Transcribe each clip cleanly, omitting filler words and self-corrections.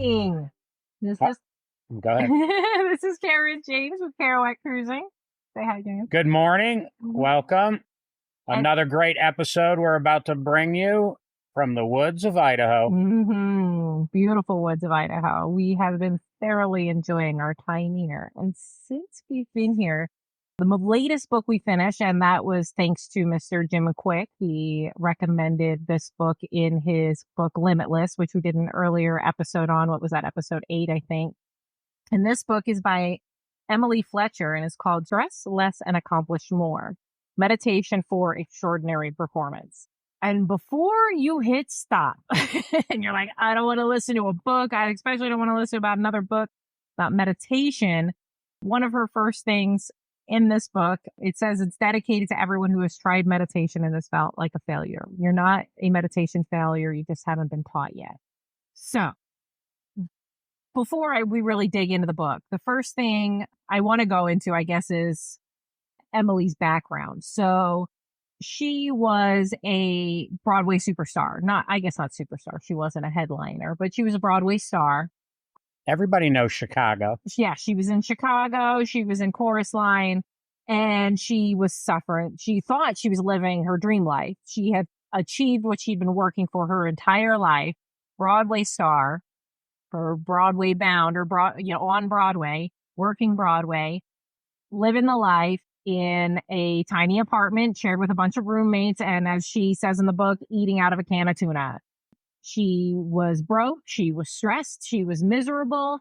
morning. This is Go ahead. this is Karen James with Kerouac Cruising. Say hi, James. Good morning. Welcome. Another great episode we're about to bring you from the woods of Idaho. Beautiful woods of Idaho. We have been thoroughly enjoying our time here. And since we've been here, the latest book we finished, and that was thanks to Mr. Jim McQuick. He recommended this book in his book Limitless, which we did an earlier episode on. What was that? Episode 8, I think. And this book is by Emily Fletcher and is called Dress Less and Accomplish More: Meditation for Extraordinary Performance. And before you hit stop and you're like, I don't want to listen to a book. I especially don't want to listen about another book about meditation. One of her first things in this book, it says it's dedicated to everyone who has tried meditation and has felt like a failure. You're not a meditation failure. You just haven't been taught yet. So before we really dig into the book, the first thing I want to go into, I guess, is Emily's background. So she was a Broadway superstar. Not superstar. She wasn't a headliner, but she was a Broadway star. Everybody knows Chicago. Yeah, she was in Chicago. She was in Chorus Line, and she was suffering. She thought she was living her dream life. She had achieved what she'd been working for her entire life. Broadway star, or Broadway bound, or on Broadway, working Broadway, living the life in a tiny apartment shared with a bunch of roommates, and as she says in the book, eating out of a can of tuna. She was broke, she was stressed, she was miserable,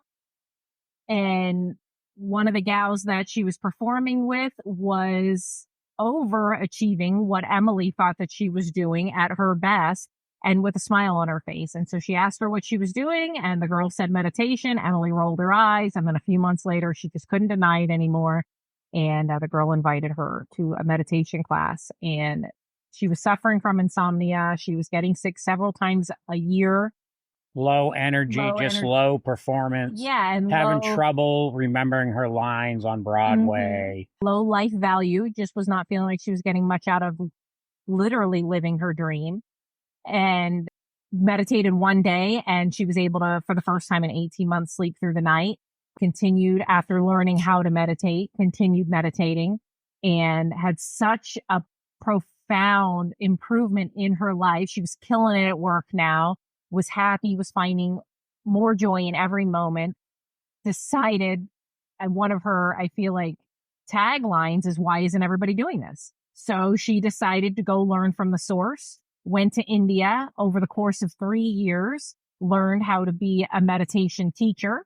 and one of the gals that she was performing with was overachieving what Emily thought that she was doing at her best and with a smile on her face. And so she asked her what she was doing, and the girl said meditation. Emily rolled her eyes, and then a few months later, she just couldn't deny it anymore. And the girl invited her to a meditation class, and she was suffering from insomnia. She was getting sick several times a year. Low energy, low performance. Yeah. And having trouble remembering her lines on Broadway. Low life value, just was not feeling like she was getting much out of literally living her dream. And meditated one day, and she was able to, for the first time in 18 months, sleep through the night. Continued after learning how to meditate, continued meditating, and had such a profound improvement in her life. She was killing it at work now, was happy, was finding more joy in every moment. Decided, and one of her, I feel like, taglines is, why isn't everybody doing this? So she decided to go learn from the source, went to India over the course of 3 years, learned how to be a meditation teacher,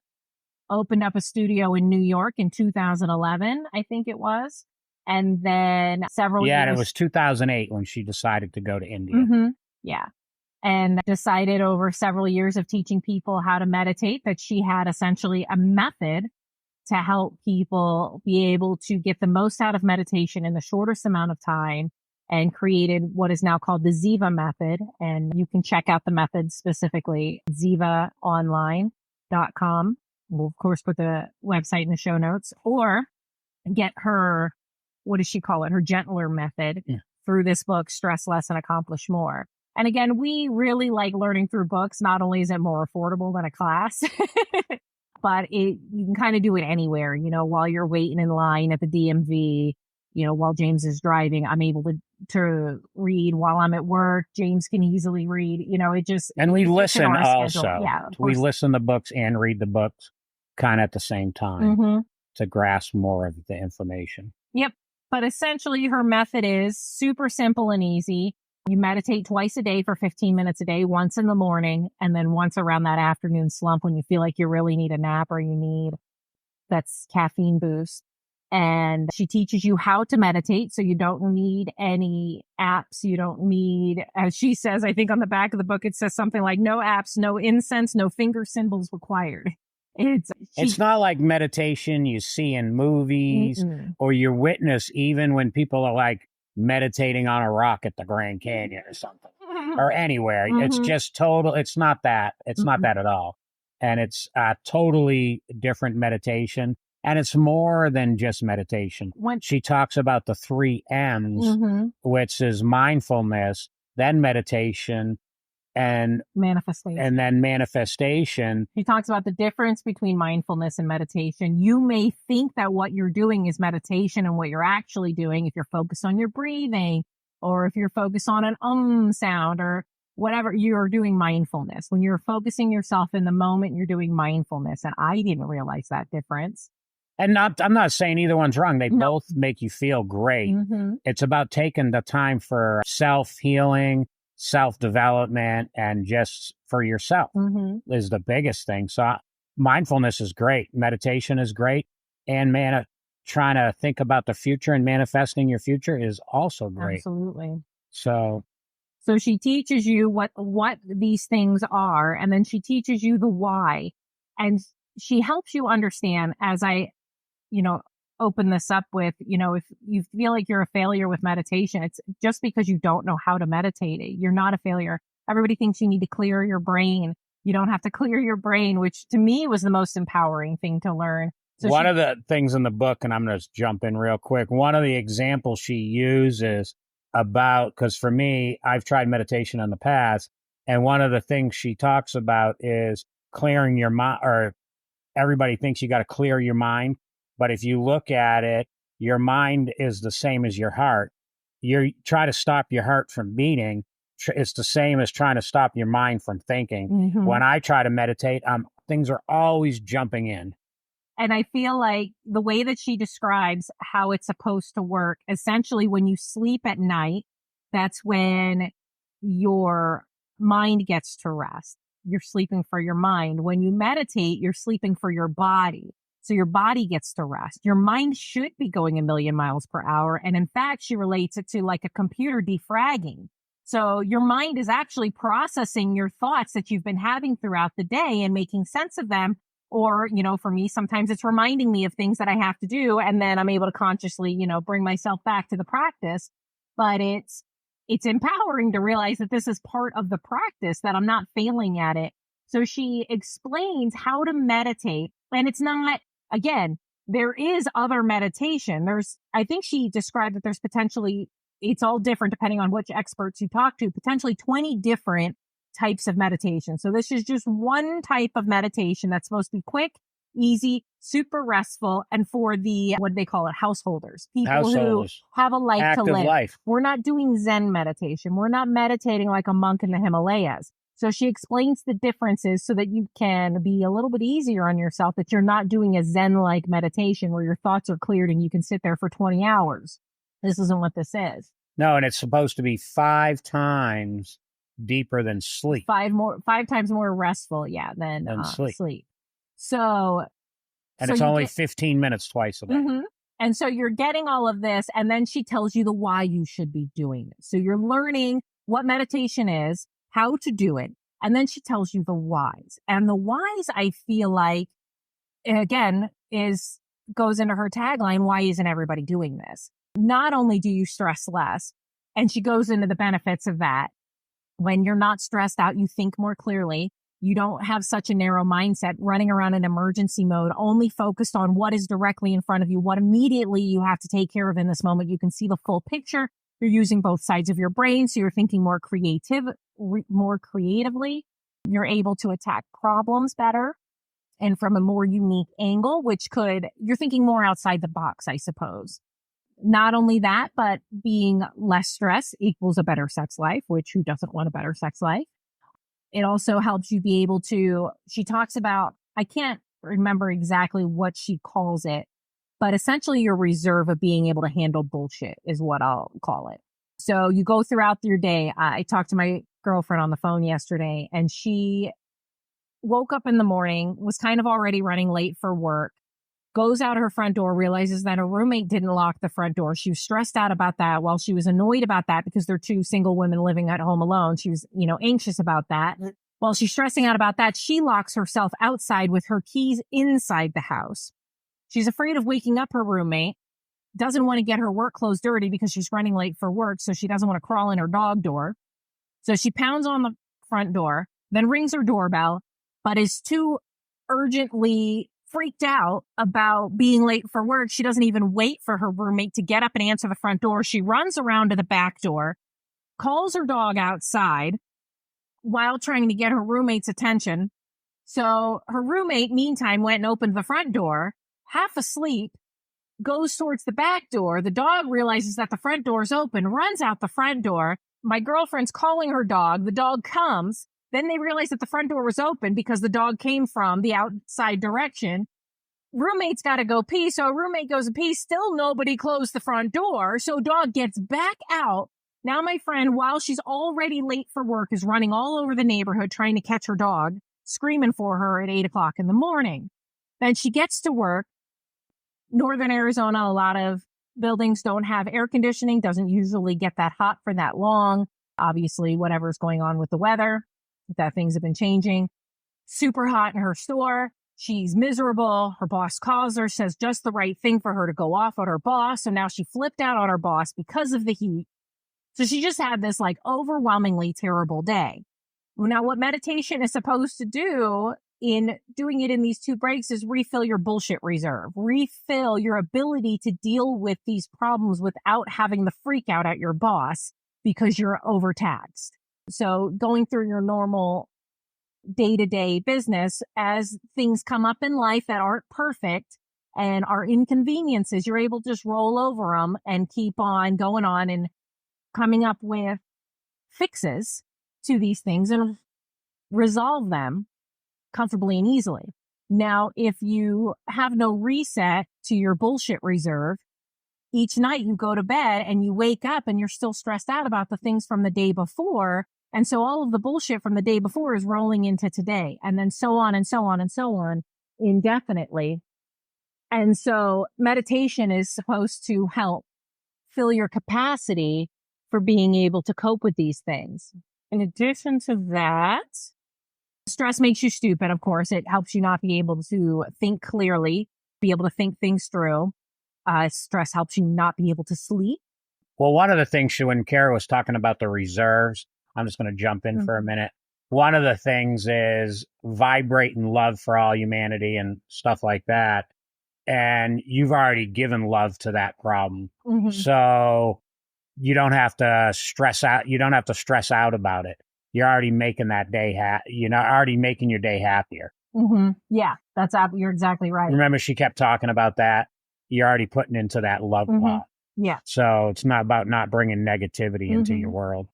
opened up a studio in New York in 2011, I think it was. And then several years. Yeah, it was 2008 when she decided to go to India. Yeah. And decided over several years of teaching people how to meditate that she had essentially a method to help people be able to get the most out of meditation in the shortest amount of time, and created what is now called the Ziva method. And you can check out the method specifically, zivaonline.com. We'll, of course, put the website in the show notes, or get her, what does she call it? Her gentler method through this book, Stress Less and Accomplish More. And again, we really like learning through books. Not only is it more affordable than a class, but you can kind of do it anywhere, while you're waiting in line at the DMV, while James is driving. I'm able to read while I'm at work. James can easily read, it just. And we listen also. Yeah, we listen to books and read the books kind of at the same time to grasp more of the information. Yep. But essentially her method is super simple and easy. You meditate twice a day for 15 minutes a day, once in the morning, and then once around that afternoon slump when you feel like you really need a nap or you need that's caffeine boost. And she teaches you how to meditate. So you don't need any apps. You don't need, as she says, I think on the back of the book, it says something like no apps, no incense, no finger symbols required. It's not like meditation you see in movies or you witness even when people are like meditating on a rock at the Grand Canyon or something or anywhere. It's just total. It's not that. It's not that at all. And it's a totally different meditation. And it's more than just meditation. She talks about the 3 M's, which is mindfulness, then meditation, and manifestation. And then manifestation. He talks about the difference between mindfulness and meditation. You may think that what you're doing is meditation, and what you're actually doing, if you're focused on your breathing, or if you're focused on an sound or whatever, you're doing mindfulness. When you're focusing yourself in the moment, you're doing mindfulness. And I didn't realize that difference. And I'm not saying either one's wrong. They both make you feel great. Mm-hmm. It's about taking the time for self-healing, self-development, and just for yourself is the biggest thing. So mindfulness is great. Meditation is great. And trying to think about the future and manifesting your future is also great. Absolutely. So she teaches you what these things are, and then she teaches you the why. And she helps you understand, as I, open this up with, if you feel like you're a failure with meditation, it's just because you don't know how to meditate. You're not a failure. Everybody thinks you need to clear your brain. You don't have to clear your brain, which to me was the most empowering thing to learn. So one of the things in the book, and I'm going to jump in real quick, one of the examples she uses about, because for me, I've tried meditation in the past, and one of the things she talks about is clearing your mind, or everybody thinks you got to clear your mind. But if you look at it, your mind is the same as your heart. You try to stop your heart from beating. It's the same as trying to stop your mind from thinking. Mm-hmm. When I try to meditate, things are always jumping in. And I feel like the way that she describes how it's supposed to work, essentially when you sleep at night, that's when your mind gets to rest. You're sleeping for your mind. When you meditate, you're sleeping for your body. So your body gets to rest. Your mind should be going 1,000,000 miles per hour. And in fact, she relates it to like a computer defragging. So your mind is actually processing your thoughts that you've been having throughout the day and making sense of them. Or, for me, sometimes it's reminding me of things that I have to do. And then I'm able to consciously, bring myself back to the practice. But it's empowering to realize that this is part of the practice, that I'm not failing at it. So she explains how to meditate. And it's not, again, there is other meditation. I think she described that there's potentially, it's all different depending on which experts you talk to, potentially 20 different types of meditation. So this is just one type of meditation that's supposed to be quick, easy, super restful, and for the, what do they call it, householders, people who have a life active to live. Life. We're not doing Zen meditation. We're not meditating like a monk in the Himalayas. So she explains the differences so that you can be a little bit easier on yourself, that you're not doing a Zen-like meditation where your thoughts are cleared and you can sit there for 20 hours. This isn't what this is. No, and it's supposed to be 5 times deeper than sleep. 5 times more restful, than sleep. So, and it's only 15 minutes twice a day. Mm-hmm. And so you're getting all of this, and then she tells you the why you should be doing it. So you're learning what meditation is, how to do it, and then she tells you the whys. And the whys, I feel like, again, goes into her tagline, why isn't everybody doing this? Not only do you stress less, and she goes into the benefits of that. When you're not stressed out, you think more clearly. You don't have such a narrow mindset running around in emergency mode, only focused on what is directly in front of you, what immediately you have to take care of in this moment. You can see the full picture. You're using both sides of your brain, so you're thinking more creatively. You're able to attack problems better and from a more unique angle, you're thinking more outside the box, I suppose. Not only that, but being less stress equals a better sex life, which who doesn't want a better sex life? It also helps you be able to, she talks about, I can't remember exactly what she calls it, but essentially your reserve of being able to handle bullshit is what I'll call it. So you go throughout your day. I talked to my girlfriend on the phone yesterday, and she woke up in the morning, was kind of already running late for work, goes out her front door, realizes that her roommate didn't lock the front door. She was stressed out about that. While she was annoyed about that because they're 2 single women living at home alone, she was, anxious about that. While she's stressing out about that, she locks herself outside with her keys inside the house. She's afraid of waking up her roommate, doesn't want to get her work clothes dirty because she's running late for work, so she doesn't want to crawl in her dog door. So she pounds on the front door, then rings her doorbell, but is too urgently freaked out about being late for work. She doesn't even wait for her roommate to get up and answer the front door. She runs around to the back door, calls her dog outside, while trying to get her roommate's attention. So her roommate, meantime, went and opened the front door, half asleep, goes towards the back door. The dog realizes that the front door is open, runs out the front door. My girlfriend's calling her dog. The dog comes. Then they realize that the front door was open because the dog came from the outside direction. Roommate's got to go pee. So roommate goes to pee. Still nobody closed the front door. So dog gets back out. Now my friend, while she's already late for work, is running all over the neighborhood trying to catch her dog, screaming for her at 8 o'clock in the morning. Then she gets to work. Northern Arizona, a lot of buildings don't have air conditioning, doesn't usually get that hot for that long. Obviously, whatever's going on with the weather, that things have been changing. Super hot in her store. She's miserable. Her boss calls her, says just the right thing for her to go off on her boss. So now she flipped out on her boss because of the heat. So she just had this like overwhelmingly terrible day. Now, what meditation is supposed to do in doing it in these 2 breaks is refill your bullshit reserve, refill your ability to deal with these problems without having the freak out at your boss because you're overtaxed. So going through your normal day-to-day business, as things come up in life that aren't perfect and are inconveniences, you're able to just roll over them and keep on going on and coming up with fixes to these things and resolve them comfortably and easily. Now, if you have no reset to your bullshit reserve, each night you go to bed and you wake up and you're still stressed out about the things from the day before. And so all of the bullshit from the day before is rolling into today, and then so on and so on and so on indefinitely. And so meditation is supposed to help fill your capacity for being able to cope with these things. In addition to that, stress makes you stupid, of course. It helps you not be able to think clearly, be able to think things through. Stress helps you not be able to sleep. Well, one of the things, when Kara was talking about the reserves, I'm just going to jump in for a minute. One of the things is vibrate in love for all humanity and stuff like that. And you've already given love to that problem. So you don't have to stress out. You don't have to stress out about it. You're already making that day, already making your day happier. Yeah, you're exactly right. Remember, she kept talking about that. You're already putting into that love pot. Yeah. So it's not about not bringing negativity into your world.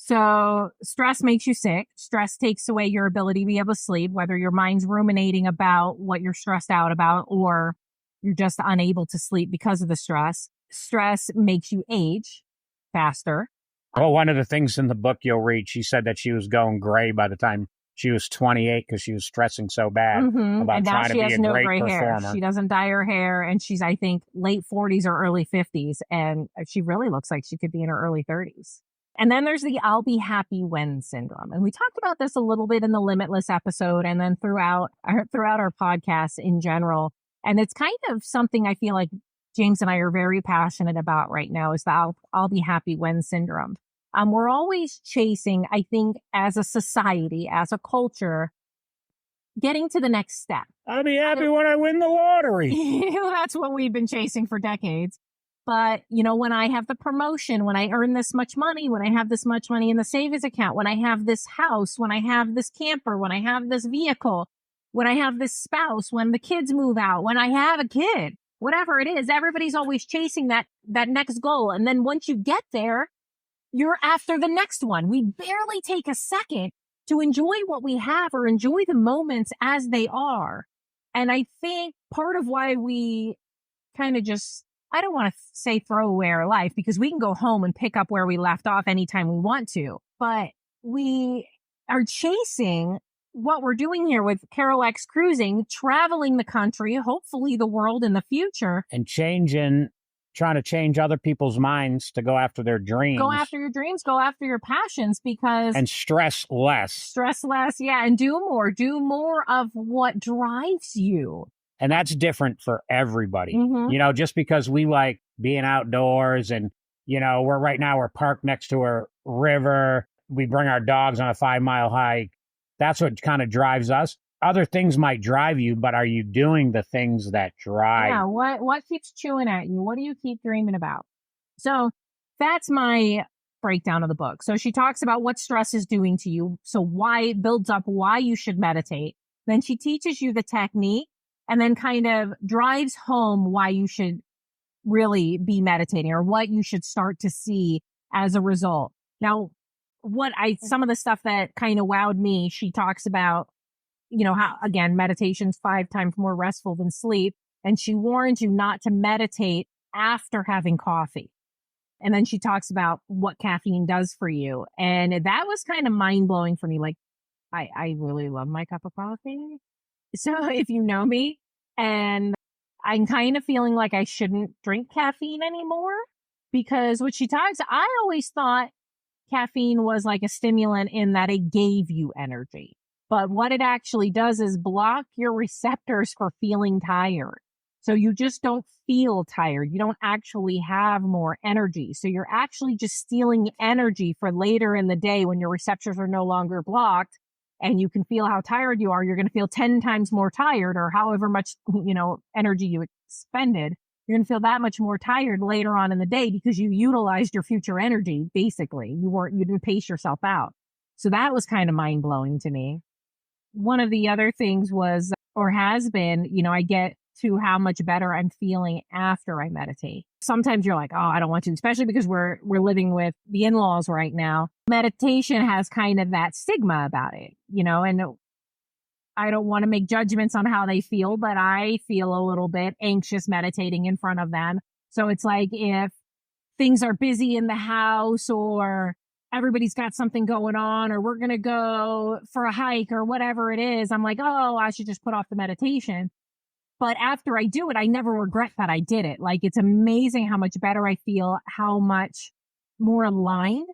So stress makes you sick. Stress takes away your ability to be able to sleep, whether your mind's ruminating about what you're stressed out about or you're just unable to sleep because of the stress. Stress makes you age faster. Well, one of the things in the book you'll read, she said that she was going gray by the time she was 28 because she was stressing so bad about trying to be a great performer. Hair. She doesn't dye her hair, and she's, I think, late 40s or early 50s, and she really looks like she could be in her early 30s. And then there's the I'll be happy when syndrome. And we talked about this a little bit in the Limitless episode and then throughout our podcast in general. And it's kind of something I feel like James and I are very passionate about right now is the I'll be happy when syndrome. We're always chasing, I think, as a society, as a culture, getting to the next step. I'll be happy when I win the lottery. That's what we've been chasing for decades. But, when I have the promotion, when I earn this much money, when I have this much money in the savings account, when I have this house, when I have this camper, when I have this vehicle, when I have this spouse, when the kids move out, when I have a kid, whatever it is, everybody's always chasing that next goal. And then once you get there, you're after the next one. We barely take a second to enjoy what we have or enjoy the moments as they are. And I think part of why we kind of just, I don't want to say throw away our life because we can go home and pick up where we left off anytime we want to, but we are chasing what we're doing here with Kerouac's cruising, traveling the country, hopefully the world in the future. And trying to change other people's minds to go after their dreams. Go after your dreams, go after your passions and stress less. Stress less, yeah, and do more of what drives you. And that's different for everybody. Just because we like being outdoors and, we're parked next to a river. We bring our dogs on a 5-mile hike. That's what kind of drives us. Other things might drive you, but are you doing the things that drive? Yeah, what keeps chewing at you? What do you keep dreaming about? So that's my breakdown of the book. So she talks about what stress is doing to you. So why it builds up, why you should meditate. Then she teaches you the technique and then kind of drives home why you should really be meditating or what you should start to see as a result. Now, some of the stuff that kind of wowed me, she talks about, how, again, meditation's 5 times more restful than sleep. And she warns you not to meditate after having coffee. And then she talks about what caffeine does for you. And that was kind of mind blowing for me. Like, I really love my cup of coffee. So if you know me, and I'm kind of feeling like I shouldn't drink caffeine anymore because what she talks, I always thought caffeine was like a stimulant in that it gave you energy. But what it actually does is block your receptors for feeling tired. So you just don't feel tired. You don't actually have more energy. So you're actually just stealing energy for later in the day when your receptors are no longer blocked and you can feel how tired you are. You're going to feel 10 times more tired, or however much, energy you expended. You're going to feel that much more tired later on in the day because you utilized your future energy. Basically, you didn't pace yourself out. So that was kind of mind blowing to me. One of the other things was, or has been, I get to how much better I'm feeling after I meditate. Sometimes you're like, oh, I don't want to, especially because we're living with the in-laws right now. Meditation has kind of that stigma about it, and I don't want to make judgments on how they feel, but I feel a little bit anxious meditating in front of them. So it's like if things are busy in the house or everybody's got something going on or we're going to go for a hike or whatever it is, I'm like, oh, I should just put off the meditation. But after I do it, I never regret that I did it. Like, it's amazing how much better I feel, how much more aligned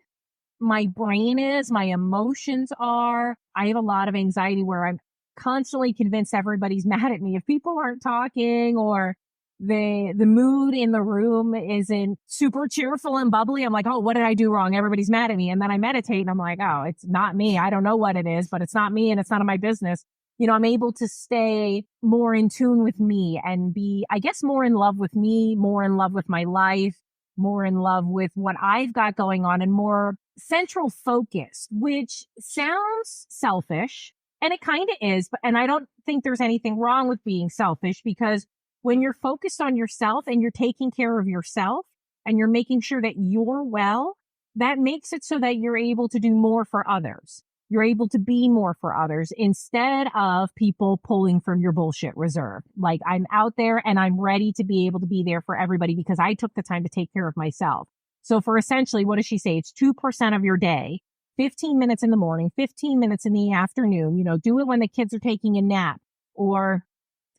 my brain is, my emotions are. I have a lot of anxiety where I'm constantly convinced everybody's mad at me. If people aren't talking or the mood in the room isn't super cheerful and bubbly, I'm like, oh, what did I do wrong? Everybody's mad at me. And then I meditate and I'm like, oh, it's not me. I don't know what it is, but it's not me and it's none of my business. I'm able to stay more in tune with me and be, I guess, more in love with me, more in love with my life, more in love with what I've got going on and more central focus, which sounds selfish. And it kind of is. And I don't think there's anything wrong with being selfish because when you're focused on yourself and you're taking care of yourself and you're making sure that you're well, that makes it so that you're able to do more for others. You're able to be more for others instead of people pulling from your bullshit reserve. Like, I'm out there and I'm ready to be able to be there for everybody because I took the time to take care of myself. So for essentially, what does she say? It's 2% of your day, 15 minutes in the morning, 15 minutes in the afternoon. Do it when the kids are taking a nap or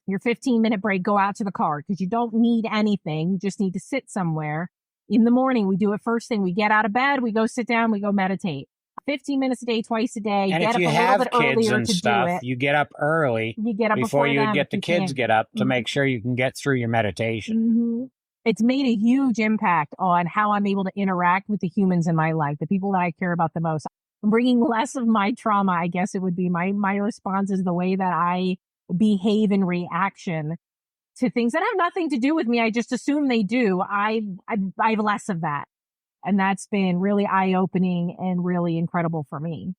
your 15-minute break, go out to the car because you don't need anything. You just need to sit somewhere. In the morning, we do it first thing. We get out of bed, we go sit down, we go meditate. 15 minutes a day, twice a day. And get if you up a have little bit kids earlier and to stuff, do it. you get up early You get up before you them get the if you kids can. get up to make sure you can get through your meditation. Mm-hmm. It's made a huge impact on how I'm able to interact with the humans in my life, the people that I care about the most. I'm bringing less of my trauma, I guess it would be. My response is the way that I behave in reaction to things that have nothing to do with me. I just assume they do. I have less of that. And that's been really eye-opening and really incredible for me.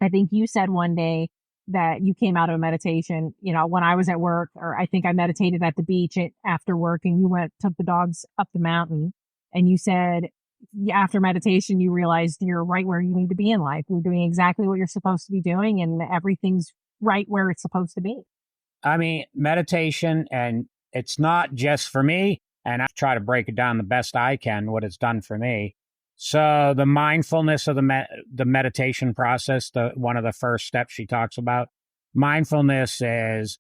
I think you said one day that you came out of a meditation, when I was at work, or I think I meditated at the beach after work and you took the dogs up the mountain. And you said after meditation, you realized you're right where you need to be in life. You're doing exactly what you're supposed to be doing and everything's right where it's supposed to be. I mean, meditation, and it's not just for me. And I try to break it down the best I can, what it's done for me. So the mindfulness of the meditation process, one of the first steps she talks about, mindfulness is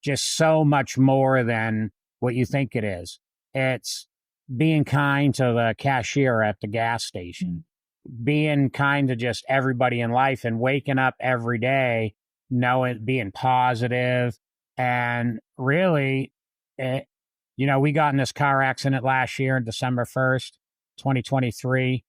just so much more than what you think it is. It's being kind to the cashier at the gas station, being kind to just everybody in life and waking up every day, being positive. And really, we got in this car accident last year, December 1st, 2023.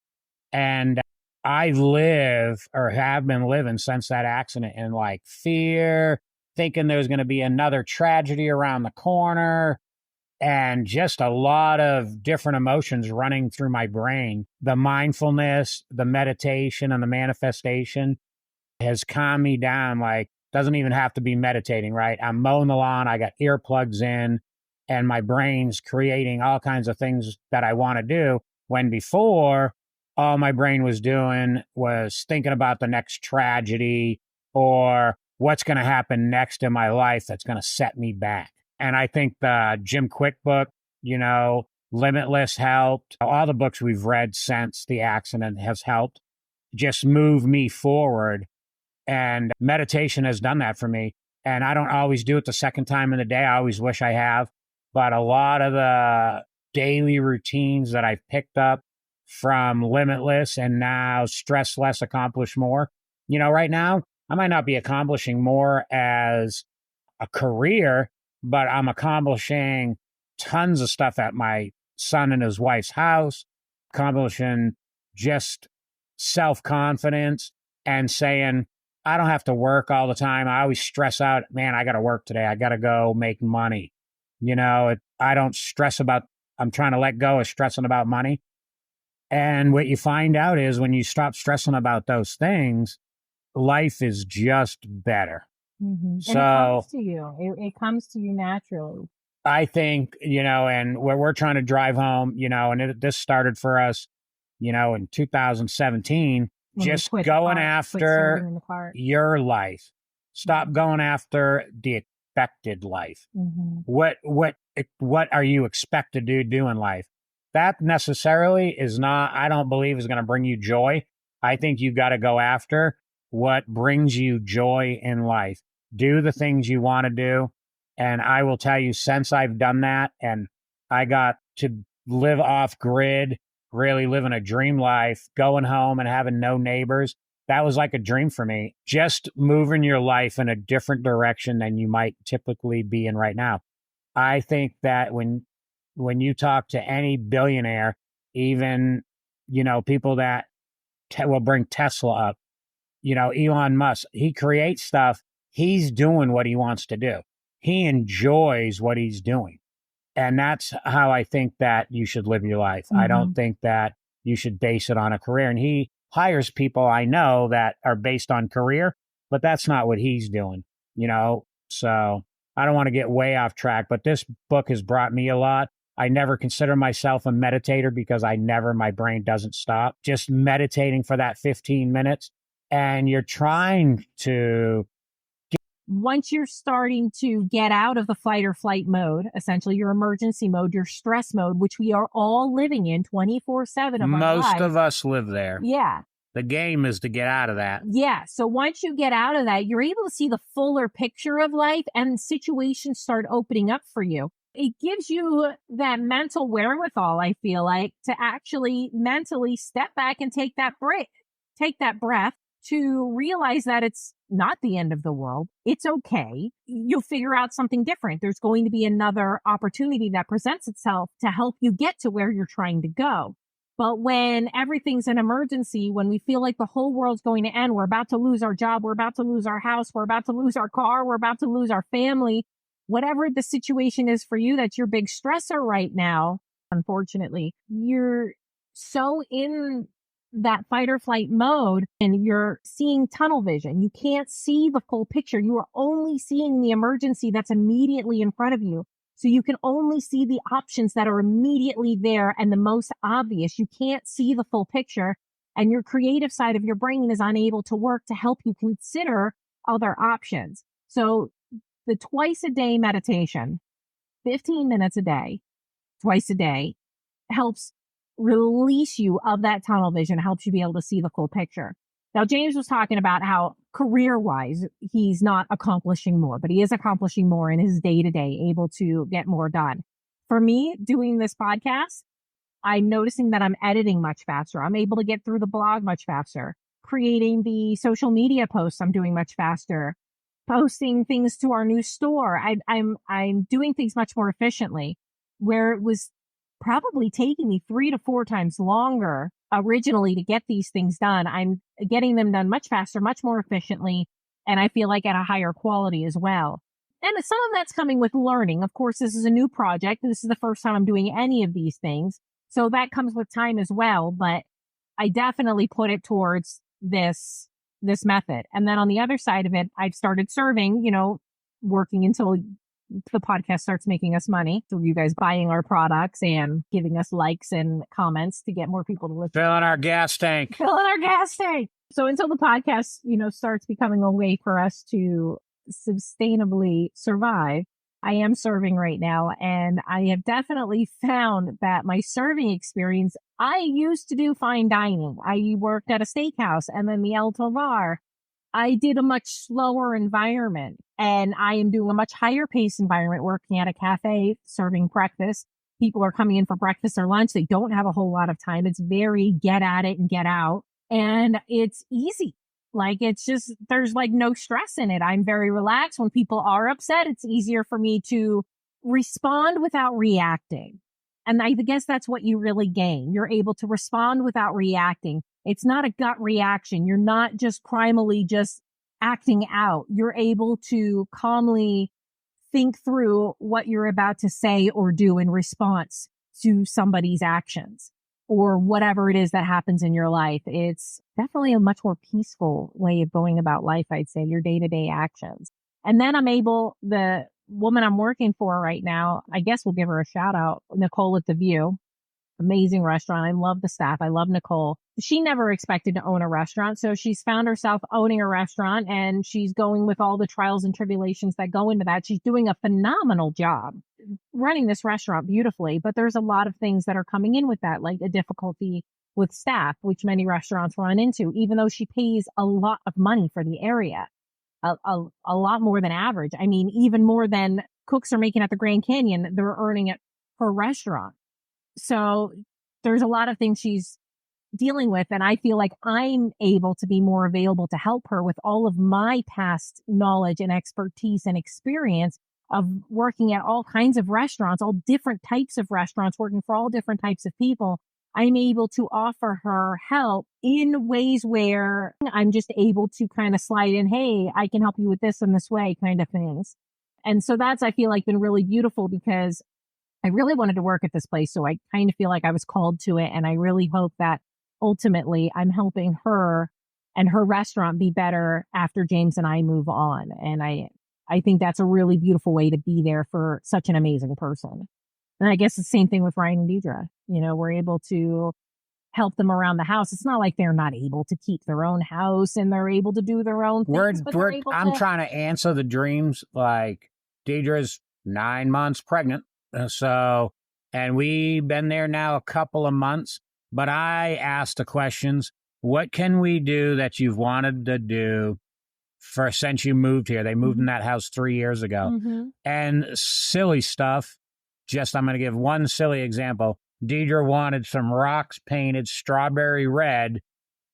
And I have been living since that accident in fear, thinking there's going to be another tragedy around the corner. and just a lot of different emotions running through my brain. The mindfulness, the meditation, and the manifestation has calmed me down. Like, doesn't even have to be meditating, right? I'm mowing the lawn, I got earplugs in, and my brain's creating all kinds of things that I want to do. When before, all my brain was doing was thinking about the next tragedy or what's going to happen next in my life that's going to set me back. And I think the Jim Quick book, Limitless helped. All the books we've read since the accident has helped just move me forward. And meditation has done that for me. And I don't always do it the second time in the day. I always wish I have. But a lot of the daily routines that I've picked up from Limitless and now Stress Less, Accomplish More. Right now, I might not be accomplishing more as a career, but I'm accomplishing tons of stuff at my son and his wife's house, accomplishing just self-confidence and saying, I don't have to work all the time. I always stress out, man, I got to work today. I got to go make money. I don't stress about, I'm trying to let go of stressing about money. And what you find out is when you stop stressing about those things, life is just better. Mm-hmm. So and it comes to you. It comes to you naturally. I think, and where we're trying to drive home, and this started for us, in 2017, just going after your life. Stop going after the expected life. Mm-hmm. What are you expected to do in life? That necessarily is not, I don't believe is going to bring you joy. I think you've got to go after what brings you joy in life. Do the things you want to do. And I will tell you, since I've done that and I got to live off grid, really living a dream life, going home and having no neighbors, that was like a dream for me. Just moving your life in a different direction than you might typically be in right now. I think that when you talk to any billionaire, even, people that will bring Tesla up, Elon Musk, he creates stuff. He's doing what he wants to do. He enjoys what he's doing. And that's how I think that you should live your life. Mm-hmm. I don't think that you should base it on a career. And he hires people I know that are based on career, but that's not what he's doing, So I don't want to get way off track, but this book has brought me a lot. I never consider myself a meditator because my brain doesn't stop. Just meditating for that 15 minutes. And you're trying to. Once you're starting to get out of the fight or flight mode, essentially your emergency mode, your stress mode, which we are all living in 24/7 of our lives. Most of us live there. Yeah. The game is to get out of that. Yeah. So once you get out of that, you're able to see the fuller picture of life and situations start opening up for you. It gives you that mental wherewithal, I feel like, to actually mentally step back and take that breath to realize that it's not the end of the world. It's okay. You'll figure out something different. There's going to be another opportunity that presents itself to help you get to where you're trying to go. But when everything's an emergency, when we feel like the whole world's going to end, we're about to lose our job, we're about to lose our house, we're about to lose our car, we're about to lose our family, whatever the situation is for you, that's your big stressor right now. Unfortunately, you're so in that fight or flight mode and you're seeing tunnel vision. You can't see the full picture. You are only seeing the emergency that's immediately in front of you. So you can only see the options that are immediately there and the most obvious. You can't see the full picture, and your creative side of your brain is unable to work to help you consider other options. So the twice a day meditation, 15 minutes a day, twice a day, helps release you of that tunnel vision, helps you be able to see the full picture. Now, James was talking about how career-wise, he's not accomplishing more, but he is accomplishing more in his day-to-day, able to get more done. For me, doing this podcast, I'm noticing that I'm editing much faster. I'm able to get through the blog much faster. Creating the social media posts, I'm doing much faster. Posting things to our new store, I'm doing things much more efficiently, where it was probably taking me 3 to 4 times longer originally to get these things done. I'm getting them done much faster, much more efficiently, and I feel like at a higher quality as well. And some of that's coming with learning. Of course, this is a new project. This is the first time I'm doing any of these things. So that comes with time as well. But I definitely put it towards this method. And then on the other side of it, I've started serving, working until the podcast starts making us money. So you guys buying our products and giving us likes and comments to get more people to listen. Filling our gas tank. So until the podcast, starts becoming a way for us to sustainably survive, I am serving right now. And I have definitely found that my serving experience, I used to do fine dining. I worked at a steakhouse and then the El Tovar. I did a much slower environment, and I am doing a much higher pace environment, working at a cafe, serving breakfast. People are coming in for breakfast or lunch. They don't have a whole lot of time. It's very get at it and get out. And it's easy. Like, it's just, there's like no stress in it. I'm very relaxed. When people are upset, it's easier for me to respond without reacting. And I guess that's what you really gain. You're able to respond without reacting. It's not a gut reaction. You're not just primally just acting out. You're able to calmly think through what you're about to say or do in response to somebody's actions or whatever it is that happens in your life. It's definitely a much more peaceful way of going about life, I'd say, your day-to-day actions. And then the woman I'm working for right now, I guess we'll give her a shout out, Nicole at The View. Amazing restaurant. I love the staff. I love Nicole. She never expected to own a restaurant. So she's found herself owning a restaurant, and she's going with all the trials and tribulations that go into that. She's doing a phenomenal job running this restaurant beautifully, but there's a lot of things that are coming in with that, like a difficulty with staff, which many restaurants run into, even though she pays a lot of money for the area, a lot more than average. I mean, even more than cooks are making at the Grand Canyon, they're earning at her restaurant. So there's a lot of things she's dealing with, and I feel like I'm able to be more available to help her with all of my past knowledge and expertise and experience of working at all kinds of restaurants, all different types of restaurants, working for all different types of people. I'm able to offer her help in ways where I'm just able to kind of slide in, hey, I can help you with this in this way, kind of things. And so that's, I feel like, been really beautiful, because I really wanted to work at this place. So I kind of feel like I was called to it. And I really hope that ultimately I'm helping her and her restaurant be better after James and I move on. And I think that's a really beautiful way to be there for such an amazing person. And I guess the same thing with Ryan and Deidre. We're able to help them around the house. It's not like they're not able to keep their own house and they're able to do their own things. I'm trying to answer the dreams. Like, Deidre's 9 months pregnant. And we've been there now a couple of months, but I asked the questions, what can we do that you've wanted to do since you moved here? They moved in that house 3 years ago. And silly stuff. I'm going to give one silly example. Deidre wanted some rocks painted strawberry red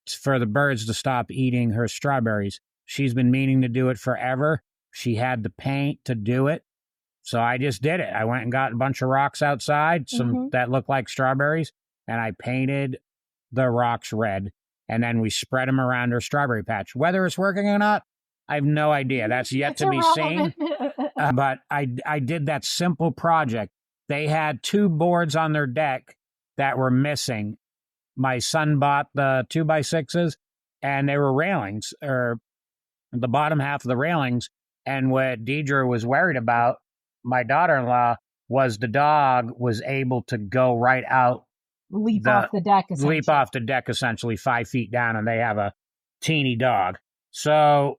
for the birds to stop eating her strawberries. She's been meaning to do it forever. She had the paint to do it. So I just did it. I went and got a bunch of rocks outside, some that look like strawberries, and I painted the rocks red. And then we spread them around her strawberry patch. Whether it's working or not, I have no idea. That's yet to be seen. But I did that simple project. They had 2 boards on their deck that were missing. My son bought the 2x6s, and they were railings, or the bottom half of the railings. And what Deidre was worried about, my daughter-in-law, was the dog was able to go right out. Leap off the deck, essentially 5 feet down, and they have a teeny dog. So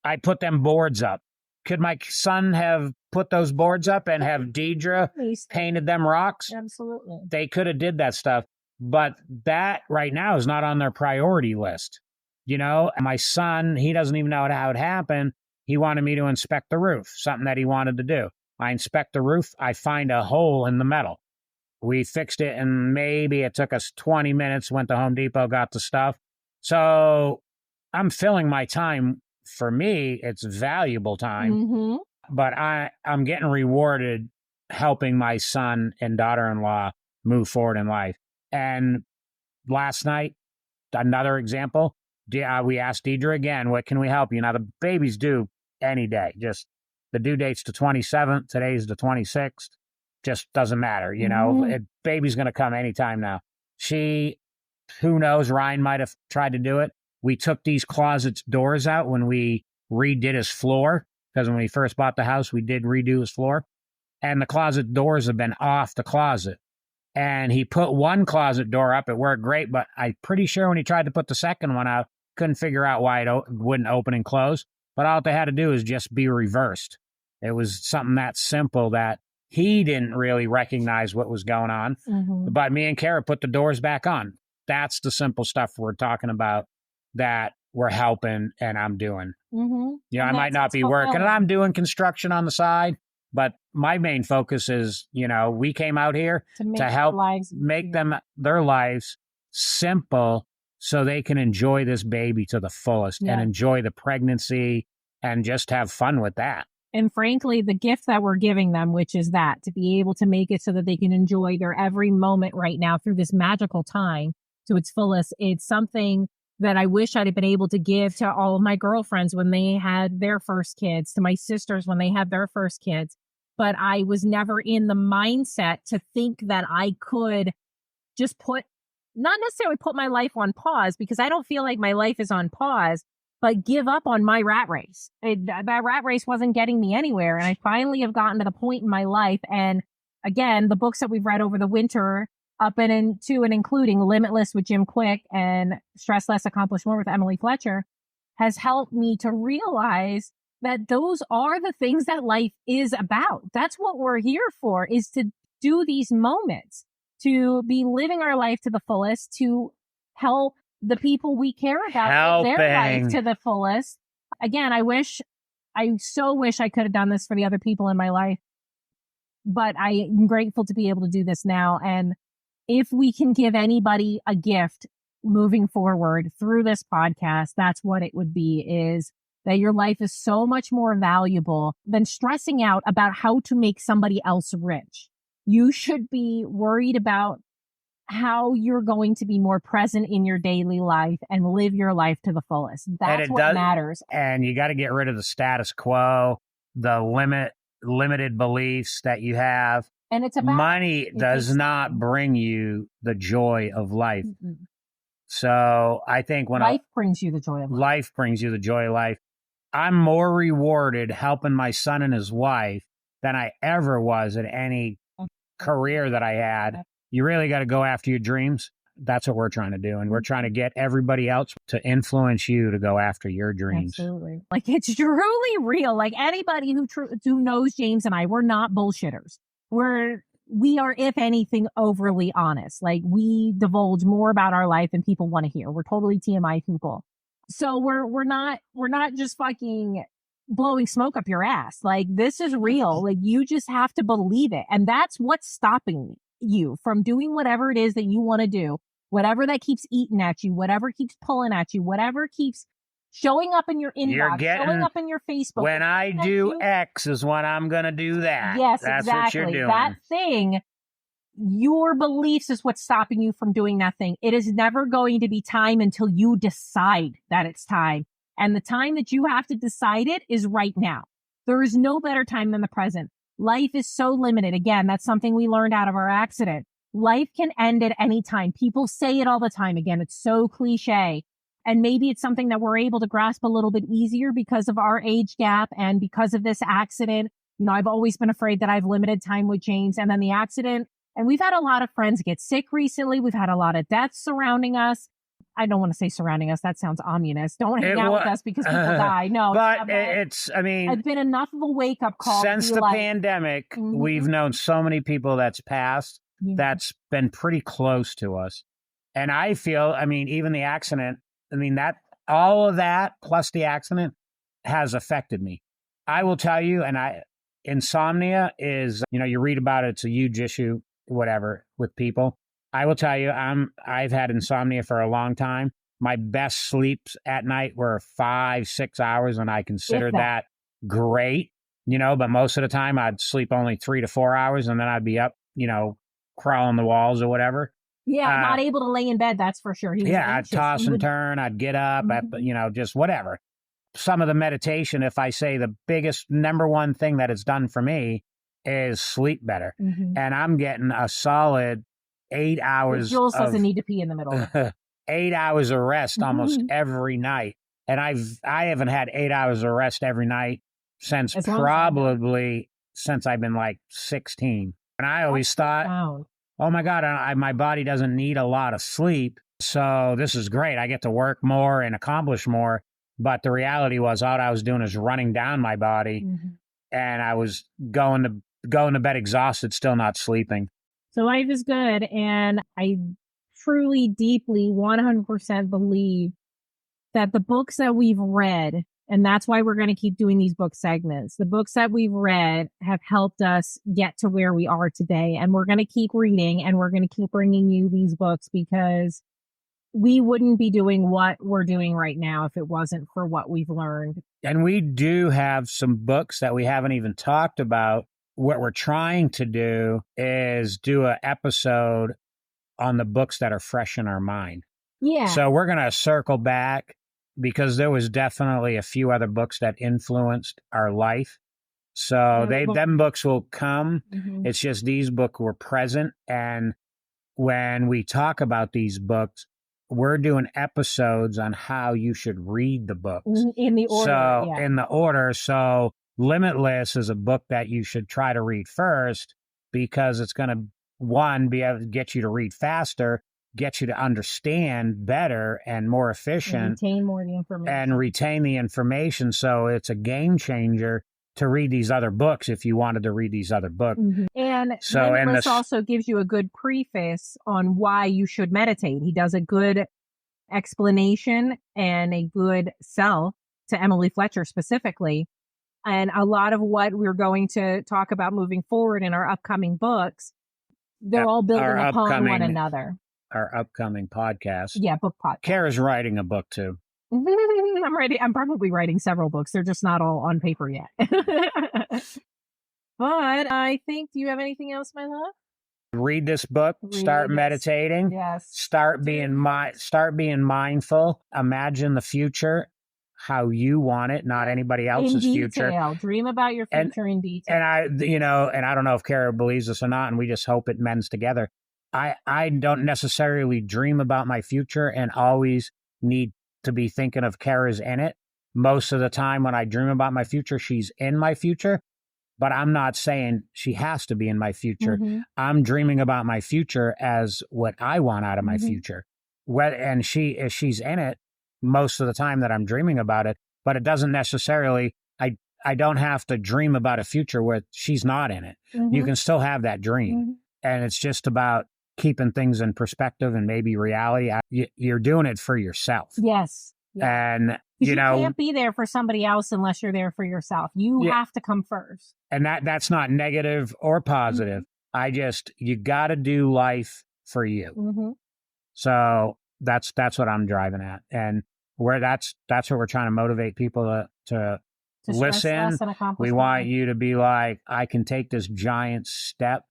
I put them boards up. Could my son have put those boards up and have Deidre painted them rocks? Absolutely. They could have did that stuff, but that right now is not on their priority list. My son, he doesn't even know how it happened. He wanted me to inspect the roof, something that he wanted to do. I inspect the roof. I find a hole in the metal. We fixed it, and maybe it took us 20 minutes, went to Home Depot, got the stuff. So I'm filling my time. For me, it's valuable time, but I'm getting rewarded helping my son and daughter-in-law move forward in life. And last night, another example, we asked Deidre again, what can we help you? Now, the baby's due any day. Just The due date's the 27th. Today's the 26th. Just doesn't matter. You know, baby's going to come anytime now. Who knows? Ryan might have tried to do it. We took these closets doors out when we redid his floor, because when we first bought the house, we did redo his floor. And the closet doors have been off the closet. And he put one closet door up. It worked great, but I'm pretty sure when he tried to put the second one out, couldn't figure out why it wouldn't open and close. But all they had to do is just be reversed. It was something that simple that he didn't really recognize what was going on. But me and Kara put the doors back on. That's the simple stuff we're talking about that we're helping and I'm doing. You know, I might not be working and I'm doing construction on the side, but my main focus is, you know, we came out here to help make their lives simple so they can enjoy this baby to the fullest and enjoy the pregnancy and just have fun with that. And frankly, the gift that we're giving them, which is that to be able to make it so that they can enjoy their every moment right now through this magical time to its fullest. It's something that I wish I'd have been able to give to all of my girlfriends when they had their first kids, to my sisters when they had their first kids. But I was never in the mindset to think that I could just not necessarily put my life on pause, because I don't feel like my life is on pause, but give up on my rat race. That rat race wasn't getting me anywhere. And I finally have gotten to the point in my life. And again, the books that we've read over the winter, up and into and including Limitless with Jim Quick and Stress Less, Accomplish More with Emily Fletcher, has helped me to realize that those are the things that life is about. That's what we're here for, is to do these moments, to be living our life to the fullest, to help the people we care about live their life to the fullest. Again, I so wish I could have done this for the other people in my life, but I am grateful to be able to do this now. And if we can give anybody a gift moving forward through this podcast, that's what it would be, is that your life is so much more valuable than stressing out about how to make somebody else rich. You should be worried about how you're going to be more present in your daily life and live your life to the fullest. That's what matters. And you got to get rid of the status quo, the limited beliefs that you have. And it's about money does not bring you the joy of life. So I think when life brings you the joy of life. Life brings you the joy of life. I'm more rewarded helping my son and his wife than I ever was at any career that I had. You really got to go after your dreams. That's what we're trying to do. And we're trying to get everybody else to influence you to go after your dreams. Absolutely. Like, it's truly real. Like, anybody who knows James and I, we're not bullshitters. We are, if anything, overly honest. Like, we divulge more about our life than people want to hear. We're totally TMI people. So we're not just fucking blowing smoke up your ass. Like, this is real. Like, you just have to believe it. And that's what's stopping you from doing whatever it is that you want to do, whatever that keeps eating at you, whatever keeps pulling at you, whatever keeps showing up in your inbox, showing up in your Facebook. When I do X is when I'm going to do that. Yes, that's exactly. What you're doing. That thing, your beliefs is what's stopping you from doing that thing. It is never going to be time until you decide that it's time. And the time that you have to decide it is right now. There is no better time than the present. Life is so limited. Again, that's something we learned out of our accident. Life can end at any time. People say it all the time. Again, it's so cliche. And maybe it's something that we're able to grasp a little bit easier because of our age gap and because of this accident. You know, I've always been afraid that I've limited time with James, and then the accident. And we've had a lot of friends get sick recently. We've had a lot of deaths surrounding us. I don't want to say surrounding us. That sounds ominous. Don't hang out with us because people die. No, but it's been enough of a wake up call. Since the pandemic, we've known so many people that's passed that's been pretty close to us. And I feel, even the accident, that all of that plus the accident has affected me. I will tell you, insomnia is, you read about it, it's a huge issue, whatever, with people. I will tell you, I've had insomnia for a long time. My best sleeps at night were 5-6 hours, and I consider that great, but most of the time I'd sleep only 3 to 4 hours, and then I'd be up, crawling the walls or whatever. Yeah, not able to lay in bed, that's for sure. I'd toss and turn, I'd get up, just whatever. some of the meditation, if I say the biggest number one thing that it's done for me is sleep better. And I'm getting a solid 8 hours. Jules doesn't need to pee in the middle. 8 hours of rest almost every night. And I haven't had 8 hours of rest every night since since I've been like 16. And I always thought, oh my God, my body doesn't need a lot of sleep. So this is great. I get to work more and accomplish more. But the reality was all I was doing is running down my body, and I was going to bed exhausted, still not sleeping. So life is good. And I truly, deeply, 100% believe that the books that we've read, and that's why we're going to keep doing these book segments, the books that we've read have helped us get to where we are today. And we're going to keep reading, and we're going to keep bringing you these books, because we wouldn't be doing what we're doing right now if it wasn't for what we've learned. And we do have some books that we haven't even talked about. What we're trying to do is do an episode on the books that are fresh in our mind. Yeah. So we're going to circle back, because there was definitely a few other books that influenced our life. So them books will come. It's just these books were present. And when we talk about these books, we're doing episodes on how you should read the books. In the order. In the order. So Limitless is a book that you should try to read first, because it's going to, one, be able to get you to read faster, get you to understand better and more efficient. And retain more of the information. And retain the information. So it's a game changer to read these other books if you wanted to read these other books. And so Limitless also gives you a good preface on why you should meditate. He does a good explanation and a good sell to Emily Fletcher specifically. And a lot of what we're going to talk about moving forward in our upcoming books, they're all building upon one another. Our upcoming podcast. Yeah, book podcast. Kara's writing a book too. I'm probably writing several books. They're just not all on paper yet. But I think, do you have anything else, my love? Read this book. Start meditating. Yes. Start being mindful. Imagine the future how you want it, not anybody else's future. Dream about your future in detail. And I don't know if Kara believes this or not, and we just hope it mends together. I don't necessarily dream about my future and always need to be thinking of Kara's in it. Most of the time when I dream about my future, she's in my future, but I'm not saying she has to be in my future. I'm dreaming about my future as what I want out of my future. And she's in it most of the time that I'm dreaming about it, but it doesn't necessarily, I don't have to dream about a future where she's not in it. You can still have that dream. And it's just about keeping things in perspective and maybe reality. You're doing it for yourself. Yes. And you can't be there for somebody else unless you're there for yourself. You have to come first. And that's not negative or positive. You got to do life for you. So that's what I'm driving at. And that's what we're trying to motivate people to listen. We want you to be like, I can take this giant step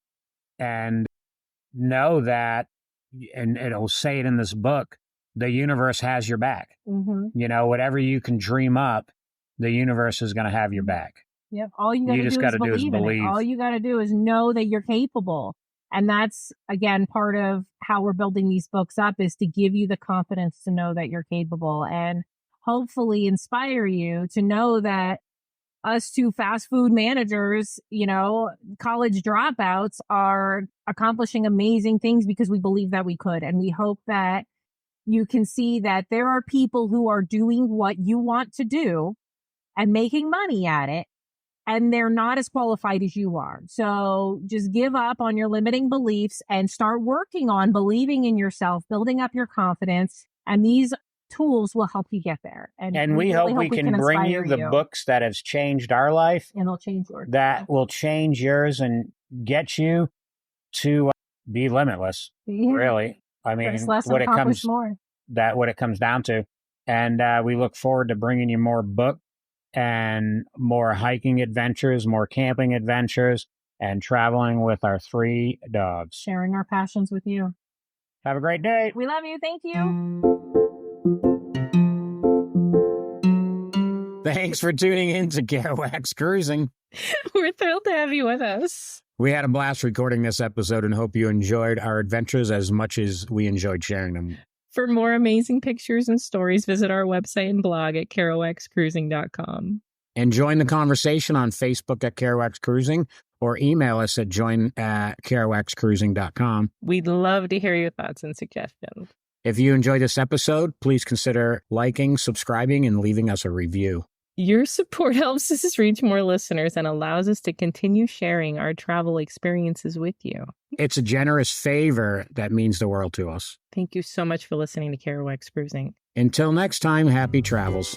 and know that, and it'll say it in this book, the universe has your back. Whatever you can dream up, the universe is going to have your back. Yep. All you got to do is believe. All you got to do is know that you're capable. And that's, again, part of how we're building these books up, is to give you the confidence to know that you're capable, and hopefully inspire you to know that us two fast food managers, college dropouts, are accomplishing amazing things because we believe that we could. And we hope that you can see that there are people who are doing what you want to do and making money at it, and they're not as qualified as you are. So just give up on your limiting beliefs and start working on believing in yourself, building up your confidence. And these tools will help you get there. And we hope we can bring you the books that has changed our life. And they'll change yours. That will change yours and get you to be limitless, really. I mean, what it comes down to. And we look forward to bringing you more book and more hiking adventures, more camping adventures, and traveling with our 3 dogs. Sharing our passions with you. Have a great day. We love you. Thank you. Thanks for tuning in to Kerouac's Cruising. We're thrilled to have you with us. We had a blast recording this episode and hope you enjoyed our adventures as much as we enjoyed sharing them. For more amazing pictures and stories, visit our website and blog at kerouacscruising.com. And join the conversation on Facebook at Kerouac's Cruising or email us at join@kerouacscruising.com. We'd love to hear your thoughts and suggestions. If you enjoyed this episode, please consider liking, subscribing, and leaving us a review. Your support helps us reach more listeners and allows us to continue sharing our travel experiences with you. It's a generous favor that means the world to us. Thank you so much for listening to Kerouac's Cruising. Until next time, happy travels.